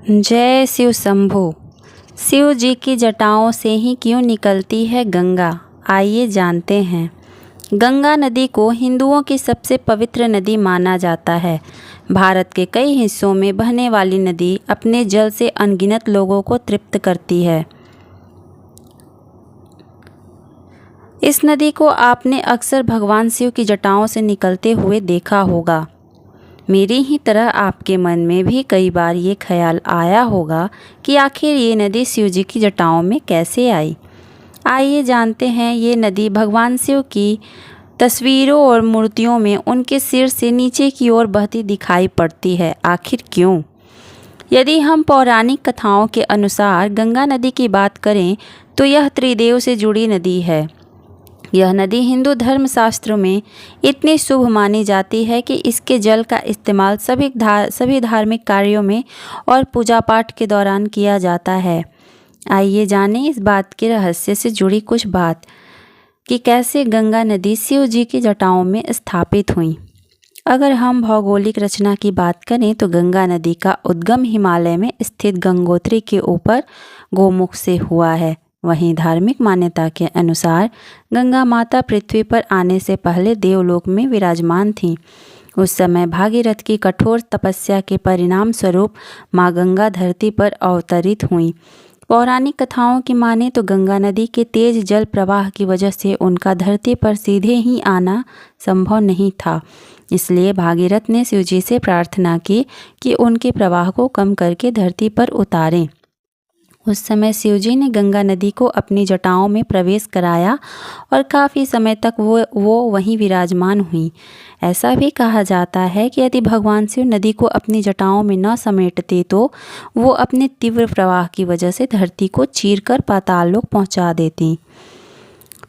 जय शिव शंभो। शिव जी की जटाओं से ही क्यों निकलती है गंगा, आइए जानते हैं। गंगा नदी को हिंदुओं की सबसे पवित्र नदी माना जाता है। भारत के कई हिस्सों में बहने वाली नदी अपने जल से अनगिनत लोगों को तृप्त करती है। इस नदी को आपने अक्सर भगवान शिव की जटाओं से निकलते हुए देखा होगा। मेरी ही तरह आपके मन में भी कई बार ये ख्याल आया होगा कि आखिर ये नदी शिव जी की जटाओं में कैसे आई। आइए जानते हैं। ये नदी भगवान शिव की तस्वीरों और मूर्तियों में उनके सिर से नीचे की ओर बहती दिखाई पड़ती है। आखिर क्यों? यदि हम पौराणिक कथाओं के अनुसार गंगा नदी की बात करें तो यह त्रिदेव से जुड़ी नदी है। यह नदी हिंदू धर्मशास्त्रों में इतनी शुभ मानी जाती है कि इसके जल का इस्तेमाल सभी धार्मिक कार्यों में और पूजा पाठ के दौरान किया जाता है। आइए जानें इस बात के रहस्य से जुड़ी कुछ बात कि कैसे गंगा नदी शिव जी की जटाओं में स्थापित हुई। अगर हम भौगोलिक रचना की बात करें तो गंगा नदी का उद्गम हिमालय में स्थित गंगोत्री के ऊपर गोमुख से हुआ है। वहीं धार्मिक मान्यता के अनुसार गंगा माता पृथ्वी पर आने से पहले देवलोक में विराजमान थीं। उस समय भागीरथ की कठोर तपस्या के परिणाम स्वरूप माँ गंगा धरती पर अवतरित हुईं। पौराणिक कथाओं की माने तो गंगा नदी के तेज जल प्रवाह की वजह से उनका धरती पर सीधे ही आना संभव नहीं था। इसलिए भागीरथ ने शिवजी से प्रार्थना की कि उनके प्रवाह को कम करके धरती पर उतारें। उस समय शिवजी ने गंगा नदी को अपनी जटाओं में प्रवेश कराया और काफ़ी समय तक वो वहीं विराजमान हुई। ऐसा भी कहा जाता है कि यदि भगवान शिव नदी को अपनी जटाओं में न समेटते तो वो अपने तीव्र प्रवाह की वजह से धरती को चीरकर पाताल लोक पहुंचा देती।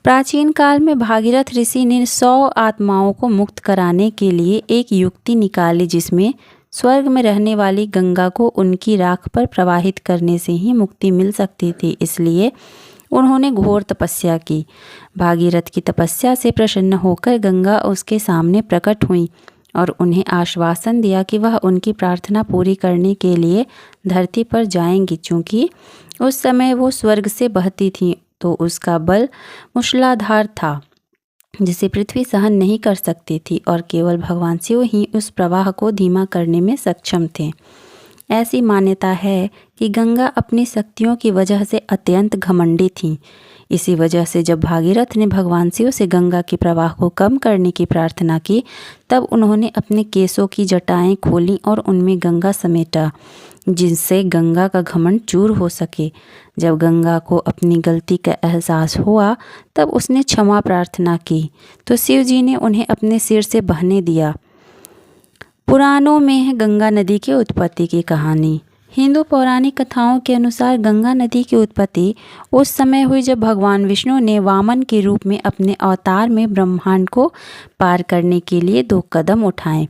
प्राचीन काल में भागीरथ ऋषि ने 100 आत्माओं को मुक्त कराने के लिए एक युक्ति निकाली, जिसमें स्वर्ग में रहने वाली गंगा को उनकी राख पर प्रवाहित करने से ही मुक्ति मिल सकती थी। इसलिए उन्होंने घोर तपस्या की। भागीरथ की तपस्या से प्रसन्न होकर गंगा उसके सामने प्रकट हुई और उन्हें आश्वासन दिया कि वह उनकी प्रार्थना पूरी करने के लिए धरती पर जाएंगी। चूँकि उस समय वो स्वर्ग से बहती थीं तो उसका बल मूसलाधार था, जिसे पृथ्वी सहन नहीं कर सकती थी और केवल भगवान शिव ही उस प्रवाह को धीमा करने में सक्षम थे। ऐसी मान्यता है कि गंगा अपनी शक्तियों की वजह से अत्यंत घमंडी थीं। इसी वजह से जब भागीरथ ने भगवान शिव से गंगा के प्रवाह को कम करने की प्रार्थना की, तब उन्होंने अपने केसों की जटाएं खोलीं और उनमें गंगा समेटा, जिससे गंगा का घमंड चूर हो सके। जब गंगा को अपनी गलती का एहसास हुआ तब उसने क्षमा प्रार्थना की तो शिव जी ने उन्हें अपने सिर से बहने दिया। पुराणों में है गंगा नदी की उत्पत्ति की कहानी। हिंदू पौराणिक कथाओं के अनुसार गंगा नदी की उत्पत्ति उस समय हुई जब भगवान विष्णु ने वामन के रूप में अपने अवतार में ब्रह्मांड को पार करने के लिए 2 कदम उठाए।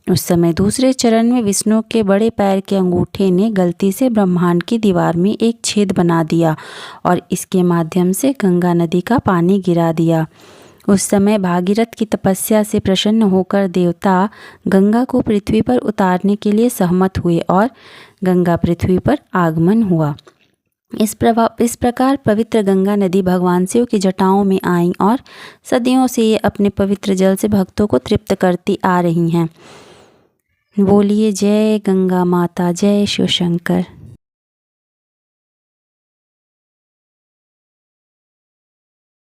उस समय दूसरे चरण में विष्णु के बड़े पैर के अंगूठे ने गलती से ब्रह्मांड की दीवार में एक छेद बना दिया और इसके माध्यम से गंगा नदी का पानी गिरा दिया। उस समय भागीरथ की तपस्या से प्रसन्न होकर देवता गंगा को पृथ्वी पर उतारने के लिए सहमत हुए और गंगा पृथ्वी पर आगमन हुआ। इस प्रकार पवित्र गंगा नदी भगवान शिव की जटाओं में आई और सदियों से ये अपने पवित्र जल से भक्तों को तृप्त करती आ रही हैं। बोलिए जय गंगा माता, जय शिव शंकर।